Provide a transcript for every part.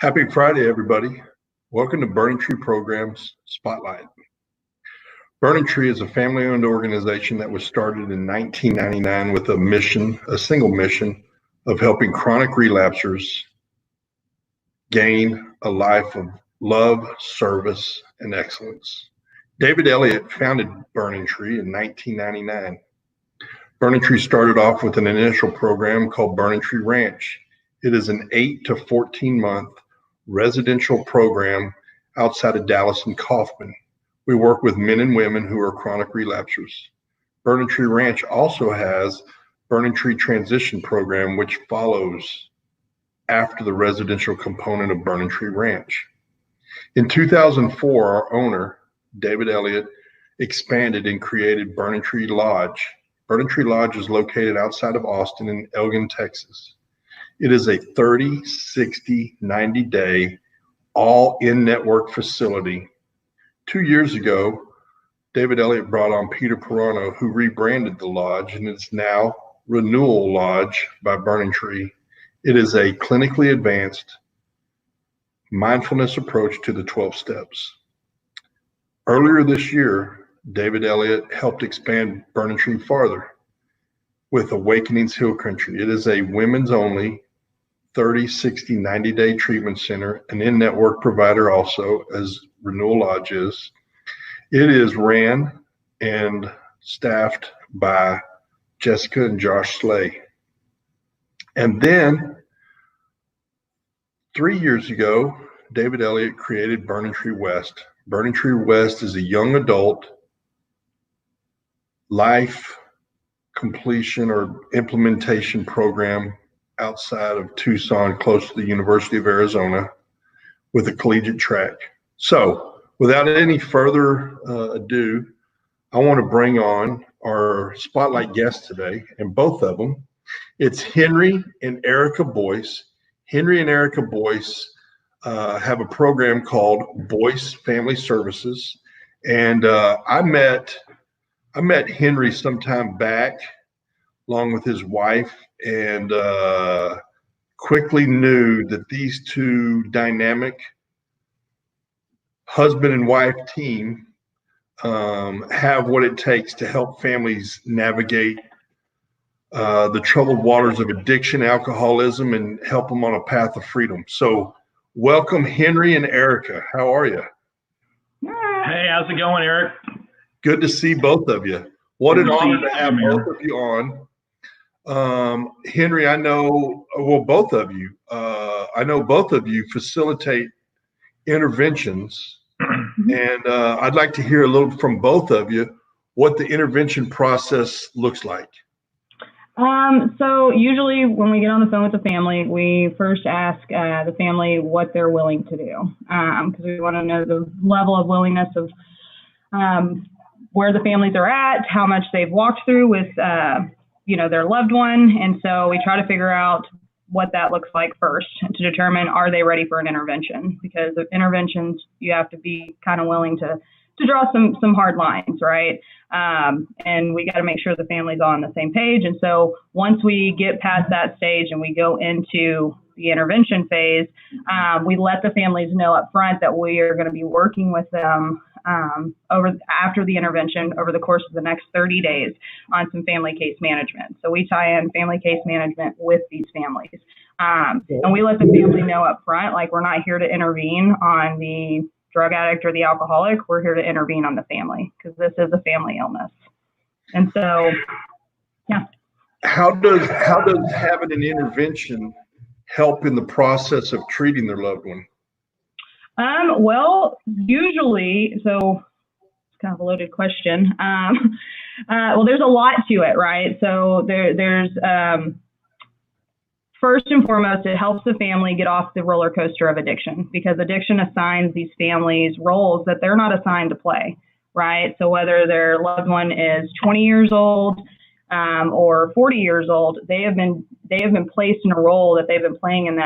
Happy Friday, everybody. Welcome to Burning Tree Programs Spotlight. Burning Tree is a family-owned organization that was started in 1999 with a single mission of helping chronic relapsers gain a life of love, service, and excellence. David Elliott founded Burning Tree in 1999. Burning Tree started off with an initial program called Burning Tree Ranch. It is an 8 to 14 month residential program outside of Dallas and Kaufman. We work with men and women who are chronic relapsers. Burning Tree Ranch also has Burning Tree Transition Program, which follows after the residential component of Burning Tree Ranch. In 2004, our owner, David Elliott, expanded and created Burning Tree Lodge. Burning Tree Lodge is located outside of Austin in Elgin, Texas. It is a 30, 60, 90-day, all in-network facility. 2 years ago, David Elliott brought on Peter Perano, who rebranded the lodge, and it's now Renewal Lodge by Burning Tree. It is a clinically advanced mindfulness approach to the 12 steps. Earlier this year, David Elliott helped expand Burning Tree farther with Awakenings Hill Country. It is a women's only 30, 60, 90-day treatment center, an in-network provider also, as Renewal Lodge is. It is ran and staffed by Jessica and Josh Slay. And then 3 years ago, David Elliott created Burning Tree West. Burning Tree West is a young adult life completion or implementation program outside of Tucson, close to the University of Arizona, with a collegiate track. So without any further ado, I want to bring on our spotlight guests today, and both of them. It's Henri and Erica Boyce. Henri and Erica Boyce have a program called Boyce Family Services, and I met Henri sometime back, along with his wife, and quickly knew that these two dynamic husband and wife team have what it takes to help families navigate the troubled waters of addiction, alcoholism, and help them on a path of freedom. So welcome, Henri and Erica. How are you? Hey, how's it going, Eric? Good to see both of you. What an honor to have both of you on. Henri, I know both of you facilitate interventions, and I'd like to hear a little from both of you what the intervention process looks like. So usually when we get on the phone with the family, we first ask the family what they're willing to do, because we want to know the level of willingness of where the families are at, how much they've walked through with their loved one. And so we try to figure out what that looks like first to determine, are they ready for an intervention? Because of interventions, you have to be kind of willing to draw some hard lines, right? And we got to make sure the family's all on the same page. And so once we get past that stage and we go into the intervention phase, we let the families know up front that we are going to be working with them after the intervention over the course of the next 30 days on some family case management. So we tie in family case management with these families. And we let the family know up front, like, we're not here to intervene on the drug addict or the alcoholic. We're here to intervene on the family, because this is a family illness. And so, yeah. How does having an intervention help in the process of treating their loved one? Well, usually, so it's kind of a loaded question. Well, there's a lot to it, right? So there's first and foremost, it helps the family get off the roller coaster of addiction, because addiction assigns these families roles that they're not assigned to play, right? So whether their loved one is 20 years old or 40 years old, they have been placed in a role that they've been playing in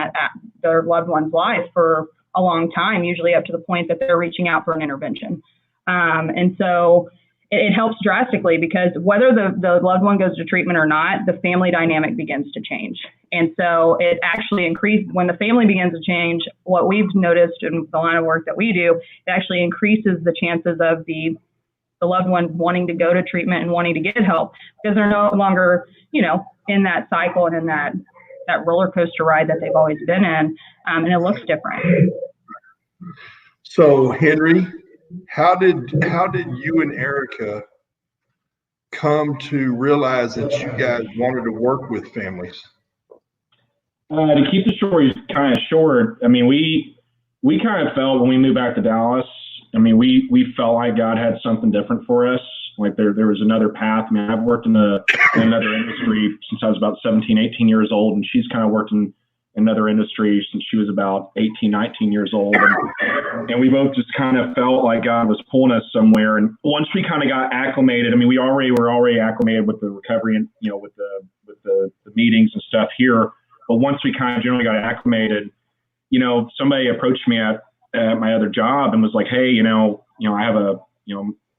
their loved one's life for a long time, usually up to the point that they're reaching out for an intervention. And so it helps drastically, because whether the loved one goes to treatment or not, the family dynamic begins to change. And so it actually increases when the family begins to change. What we've noticed in the line of work that we do, it actually increases the chances of the loved one wanting to go to treatment and wanting to get help, because they're no longer, in that cycle and in that roller coaster ride that they've always been in. And it looks different. So Henry, how did you and Erica come to realize that you guys wanted to work with families? To keep the story kind of short, I mean, we kind of felt when we moved back to Dallas, I mean, we felt like God had something different for us. Like there was another path. I mean, I've worked in another industry since I was about 17, 18 years old, and she's kind of worked in another industry since she was about 18, 19 years old. And we both just kind of felt like God was pulling us somewhere. And once we kind of got acclimated, I mean, we were already acclimated with the recovery and, with the meetings and stuff here. But once we kind of generally got acclimated, somebody approached me at my other job and was like, hey, I have a,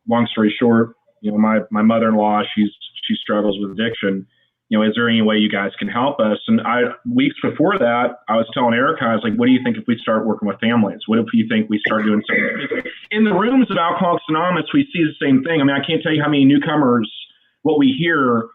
long story short, my mother-in-law, she struggles with addiction. Is there any way you guys can help us? And weeks before that, I was telling Erica, I was like, what do you think if we start working with families? What if you think we start doing something? In the rooms of Alcoholics Anonymous, we see the same thing. I mean, I can't tell you how many newcomers, what we hear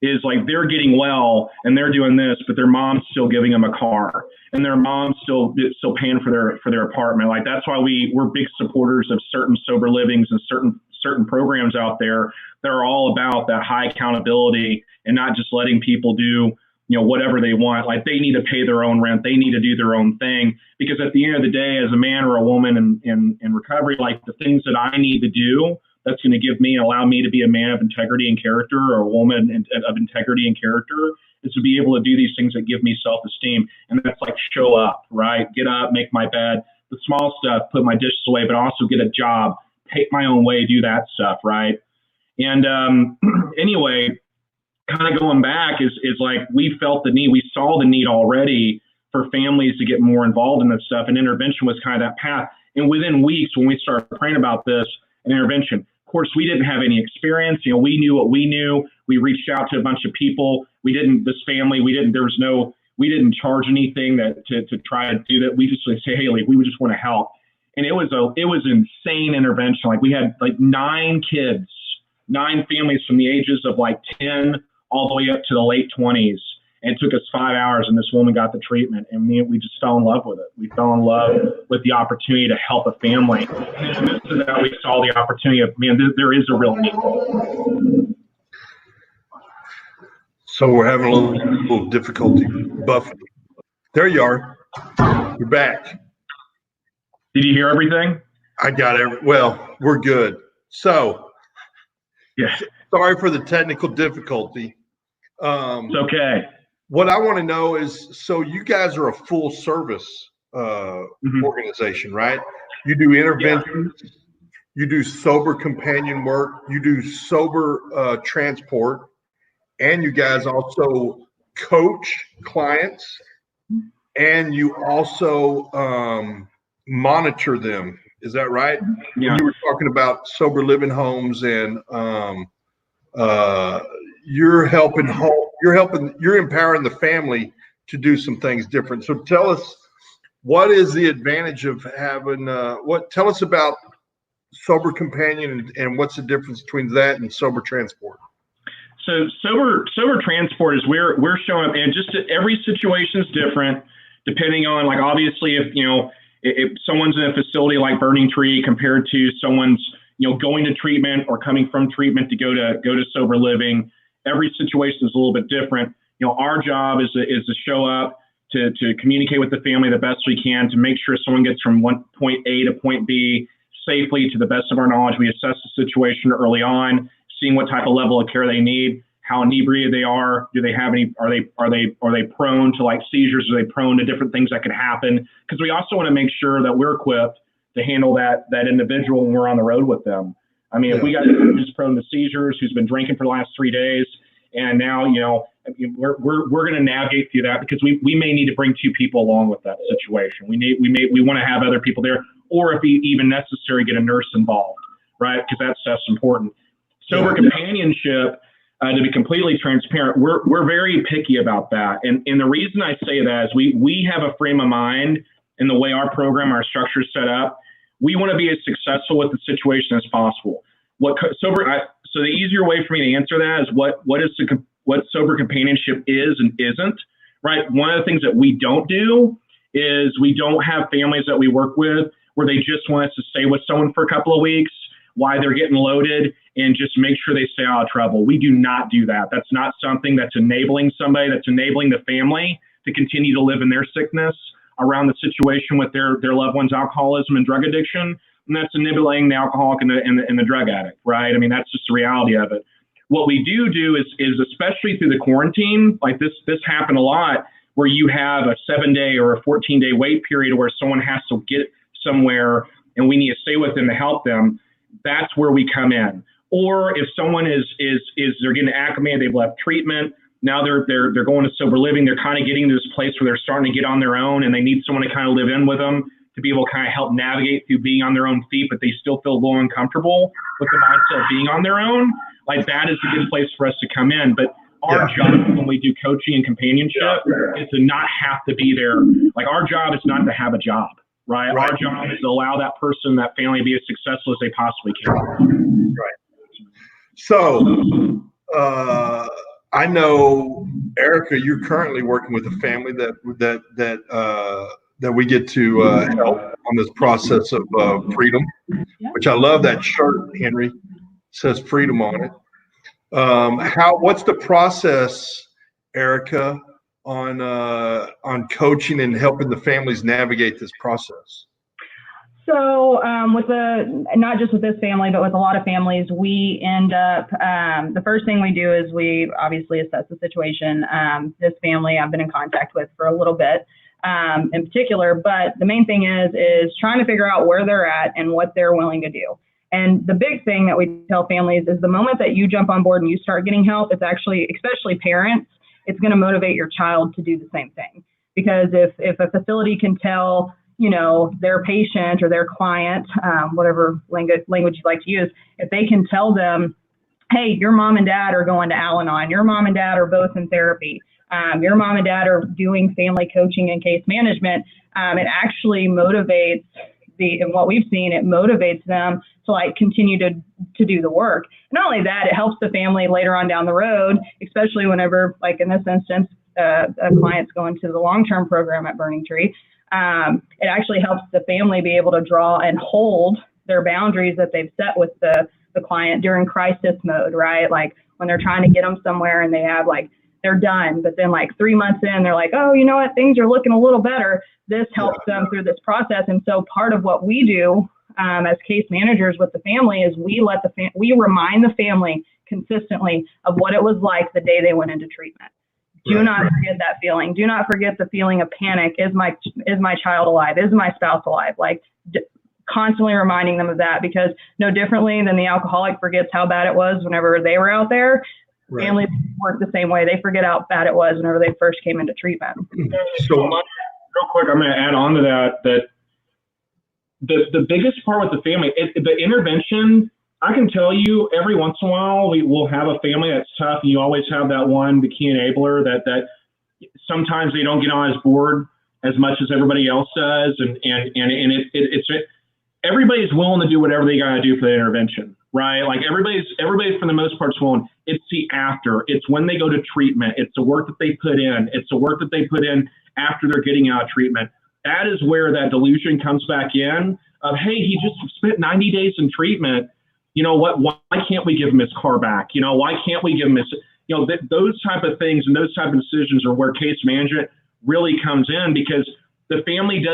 is like they're getting well and they're doing this, but their mom's still giving them a car and their mom's still paying for their apartment. Like that's why we're big supporters of certain sober livings and certain programs out there that are all about that high accountability and not just letting people do whatever they want. Like they need to pay their own rent, they need to do their own thing, because at the end of the day, as a man or a woman in recovery, like the things that I need to do that's going to give me, allow me to be a man of integrity and character, or a woman of integrity and character, is to be able to do these things that give me self-esteem. And that's like show up, right? Get up, make my bed, the small stuff, put my dishes away, but also get a job, take my own way, do that stuff, right? And anyway, kind of going back is like we felt the need, we saw the need already for families to get more involved in this stuff, and intervention was kind of that path. And within weeks, when we started praying about this, an intervention, of course, we didn't have any experience. We knew what we knew. We reached out to a bunch of people. We didn't charge anything to try to do that. We just would say, hey, like, we would just want to help. And it was insane intervention. Like we had like 9 families from the ages of like 10 all the way up to the late 20s. And it took us 5 hours, and this woman got the treatment, and we just fell in love with it. We fell in love with the opportunity to help a family. And in the midst of that, we saw the opportunity of, there is a real need. So we're having a little difficulty buffering. There you are. You're back. Did you hear everything? I got well, we're good. So, yeah. Sorry for the technical difficulty. It's okay. What I want to know is, so you guys are a full service organization, right? You do interventions, you do sober companion work, you do sober transport, and you guys also coach clients, and you also monitor them. Is that right? Yeah. When you were talking about sober living homes, and you're empowering the family to do some things different. So tell us, what is the advantage of having tell us about sober companion and what's the difference between that and sober transport? So sober transport is we're showing up, and just every situation is different depending on, like, obviously if someone's in a facility like Burning Tree compared to someone's going to treatment or coming from treatment to go to sober living, every situation is a little bit different. Our job is to show up, to communicate with the family the best we can, to make sure someone gets from point A to point B safely to the best of our knowledge. We assess the situation early on, seeing what type of level of care they need, how inebriated they are, do they have any, are they prone to like seizures, are they prone to different things that could happen? Because we also want to make sure that we're equipped to handle that individual when we're on the road with them. I mean, if we got someone who's prone to seizures, who's been drinking for the last 3 days, and now, we're going to navigate through that, because we may need to bring 2 people along with that situation. We want to have other people there, or if even necessary, get a nurse involved, right? Because that's important. Sober companionship, to be completely transparent, we're very picky about that. And the reason I say that is we have a frame of mind in the way our program, our structure is set up. We want to be as successful with the situation as possible. So the easier way for me to answer that is what sober companionship is and isn't, right? One of the things that we don't do is we don't have families that we work with where they just want us to stay with someone for a couple of weeks while they're getting loaded and just make sure they stay out of trouble. We do not do that. That's not something that's enabling somebody, that's enabling the family to continue to live in their sickness around the situation with their loved one's alcoholism and drug addiction. And that's enabling the alcoholic and the drug addict, right? I mean, that's just the reality of it. What we do is especially through the quarantine, like this happened a lot, where you have a 7-day or a 14-day wait period where someone has to get somewhere and we need to stay with them to help them. That's where we come in. Or if someone is they're getting acclimated, they've left treatment, now they're going to sober living, they're kind of getting to this place where they're starting to get on their own and they need someone to kind of live in with them to be able to kind of help navigate through being on their own feet, but they still feel a little uncomfortable with the mindset of being on their own. Like that is a good place for us to come in. But our job when we do coaching and companionship is to not have to be there. Like our job is not to have a job, right? Our job is to allow that person, that family to be as successful as they possibly can. Right. So I know, Erica, you're currently working with a family that we get to help on this process of freedom, which I love that shirt, Henri. It says freedom on it. What's the process, Erica, on coaching and helping the families navigate this process? So not just with this family, but with a lot of families, we end up, the first thing we do is we obviously assess the situation. This family I've been in contact with for a little bit in particular, but the main thing is trying to figure out where they're at and what they're willing to do. And the big thing that we tell families is the moment that you jump on board and you start getting help, it's actually, especially parents, it's going to motivate your child to do the same thing. Because if a facility can tell, their patient or their client, whatever language you'd like to use, if they can tell them, hey, your mom and dad are going to Al-Anon, your mom and dad are both in therapy, your mom and dad are doing family coaching and case management, it actually motivates and what we've seen, it motivates them to continue to do the work. Not only that, it helps the family later on down the road, especially whenever, like in this instance, a client's going to the long-term program at Burning Tree. It actually helps the family be able to draw and hold their boundaries that they've set with the client during crisis mode, right? Like when they're trying to get them somewhere and they have they're done, but then 3 months in, they're like, oh, you know what, things are looking a little better. This helps them through this process. And so part of what we do as case managers with the family is we remind the family consistently of what it was like the day they went into treatment. Do not forget that feeling. Do not forget the feeling of panic. Is my child alive? Is my spouse alive? Constantly reminding them of that, because no differently than the alcoholic forgets how bad it was whenever they were out there. Families work the same way. They forget how bad it was whenever they first came into treatment. So real quick, I'm going to add on to that the biggest part with the family, the intervention, I can tell you every once in a while we will have a family that's tough, and you always have that one, the key enabler that sometimes they don't get on his board as much as everybody else does, and it's everybody's willing to do whatever they got to do for the intervention, right? Like everybody's for the most part is willing. It's the after. It's when they go to treatment. It's the work that they put in. It's the work that they put in after they're getting out of treatment. That is where that delusion comes back in of, hey, he just spent 90 days in treatment. You know what? Why can't we give him his car back? Why can't we give him his, those type of things and those type of decisions are where case management really comes in, because the family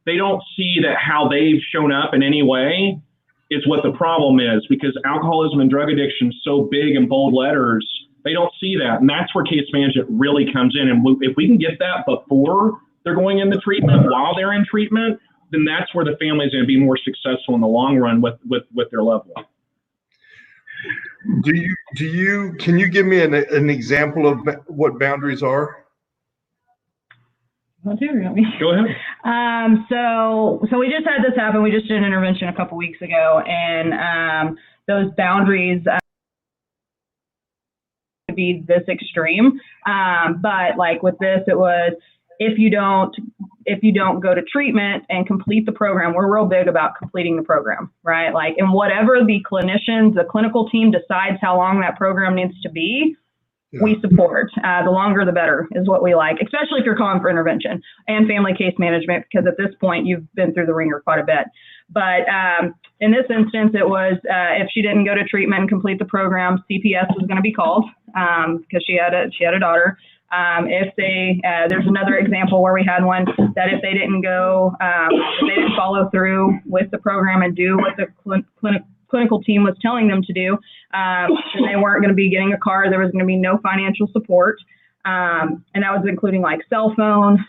they don't see that how they've shown up in any way is what the problem is, because alcoholism and drug addiction is so big in bold letters, they don't see that. And that's where case management really comes in. And if we can get that before they're going into treatment, while they're in treatment, then that's where the family is going to be more successful in the long run with their loved one. Can you give me an example of what boundaries are? Go ahead. So we just had this happen. We just did an intervention a couple weeks ago, and those boundaries be this extreme. But like with this, it was, if you don't go to treatment and complete the program, we're real big about completing the program, right? Like, and whatever the clinical team decides how long that program needs to be, we support. The longer the better is what we like, especially if you're calling for intervention and family case management, because at this point you've been through the ringer quite a bit. But in this instance, it was if she didn't go to treatment and complete the program, CPS was going to be called because she had a daughter. If there's another example where we had one that if they didn't go, if they didn't follow through with the program and do what the clinical team was telling them to do, then they weren't going to be getting a car. There was going to be no financial support. And that was including like cell phone,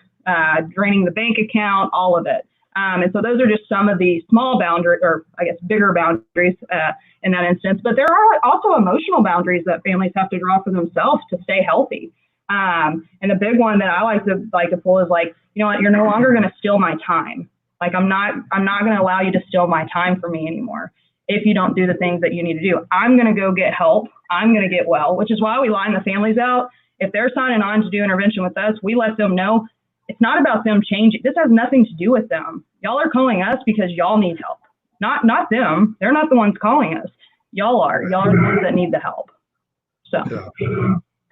draining the bank account, all of it. And so those are just some of the small boundaries, or I guess bigger boundaries in that instance. But there are also emotional boundaries that families have to draw for themselves to stay healthy. And the big one that I like to pull is like, you know what, you're no longer going to steal my time. Like I'm not going to allow you to steal my time for me anymore. If you don't do the things that you need to do, I'm going to go get help. I'm going to get well, which is why we line the families out. If they're signing on to do intervention with us, we let them know it's not about them changing. This has nothing to do with them. Y'all are calling us because y'all need help, not them. They're not the ones calling us. Y'all are the ones that need the help. So. Yeah.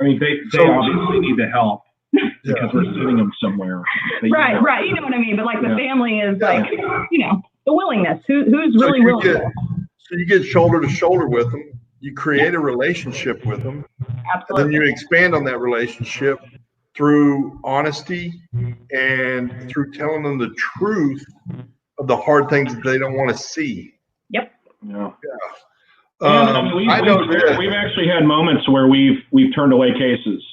I mean, they obviously need the help because we're sending them somewhere. Right. You know what I mean? But like the family is like, you know, the willingness. Who's really willing? So you get shoulder to shoulder with them. You create a relationship with them. Absolutely. And then you expand on that relationship through honesty and through telling them the truth of the hard things that they don't want to see. Yep. Yeah. We've actually had moments where we've turned away cases,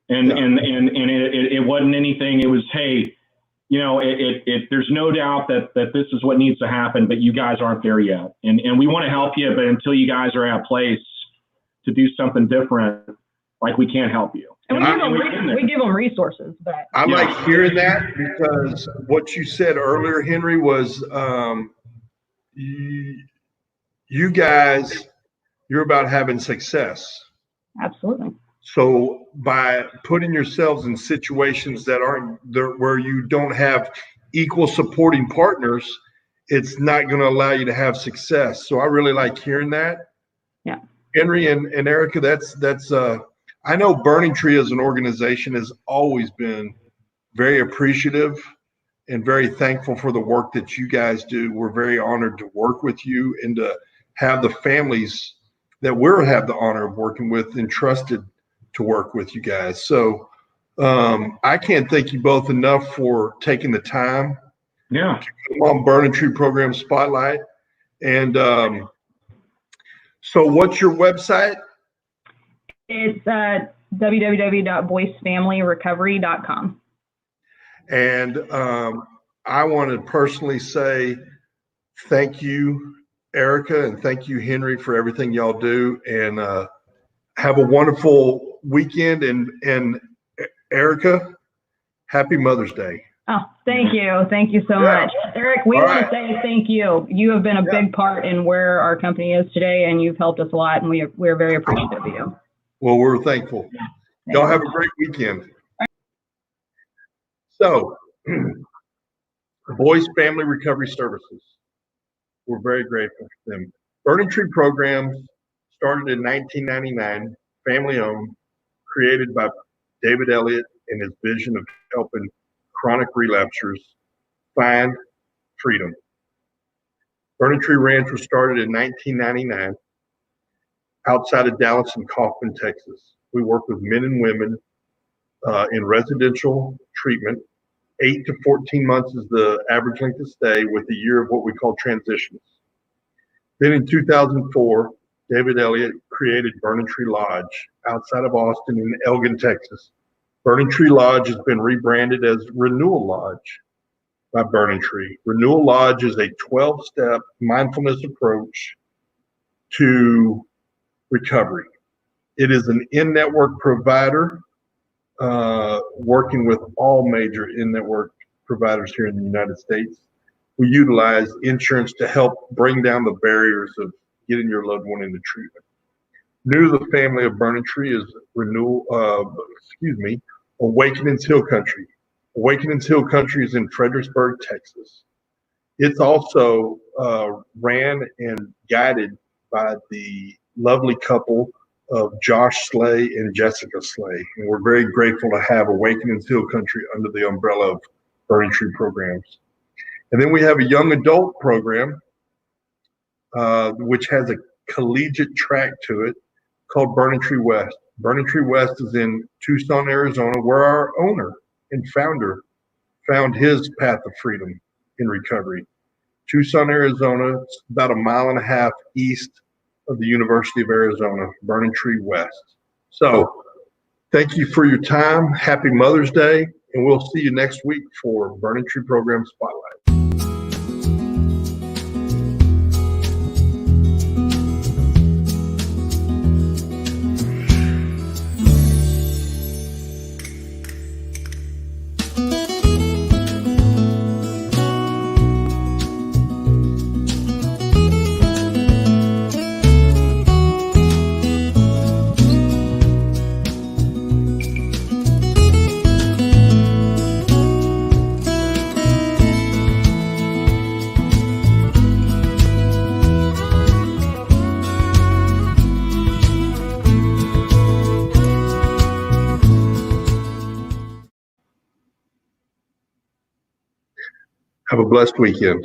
and it wasn't anything. It was, hey, you know, there's no doubt that this is what needs to happen, but you guys aren't there yet, and we want to help you, but until you guys are at a place to do something different, like we can't help you. And we give them resources, but I like hearing that, because what you said earlier, Henry, was you guys, you're about having success. Absolutely. So by putting yourselves in situations that aren't there, where you don't have equal supporting partners, it's not going to allow you to have success. So I really like hearing that. Yeah. Henry and Erica, that's I know Burning Tree as an organization has always been very appreciative and very thankful for the work that you guys do. We're very honored to work with you and to have the families that we have the honor of working with entrusted to work with you guys. So I can't thank you both enough for taking the time. Yeah. To come on Burning Tree Program Spotlight. And so what's your website? It's www.boycefamilyrecovery.com. And I want to personally say thank you, Erica, and thank you, Henry, for everything y'all do. And have a wonderful weekend. And Erica, happy Mother's Day. Oh, thank you. Thank you so much. Eric, we want to say thank you. You have been a big part in where our company is today, and you've helped us a lot, and we're very appreciative of you. Well, we're thankful. Y'all have a great weekend. So, Boyce Family Recovery Services. We're very grateful for them. Burning Tree Programs started in 1999, family owned, created by David Elliott and his vision of helping chronic relapsers find freedom. Burning Tree Ranch was started in 1999 outside of Dallas and Kaufman, Texas. We work with men and women in residential treatment. 8 to 14 months is the average length of stay, with a year of what we call transitions. Then in 2004, David Elliott created Burning Tree Lodge outside of Austin in Elgin, Texas. Burning Tree Lodge has been rebranded as Renewal Lodge by Burning Tree. Renewal Lodge is a 12-step mindfulness approach to recovery. It is an in-network provider working with all major in-network providers here in the United States. We utilize insurance to help bring down the barriers of getting your loved one into treatment. New to the family of Burning Tree is Awakenings Hill Country. Awakenings Hill Country is in Fredericksburg, Texas. It's also ran and guided by the lovely couple of Josh Slay and Jessica Slay. And we're very grateful to have Awakenings Hill Country under the umbrella of Burning Tree programs. And then we have a young adult program, which has a collegiate track to it called Burning Tree West. Burning Tree West is in Tucson, Arizona, where our owner and founder found his path of freedom in recovery. Tucson, Arizona, it's about 1.5 miles east of the University of Arizona, Burning Tree West. So thank you for your time. Happy Mother's Day, and we'll see you next week for Burning Tree Program Spotlight. Have a blessed weekend.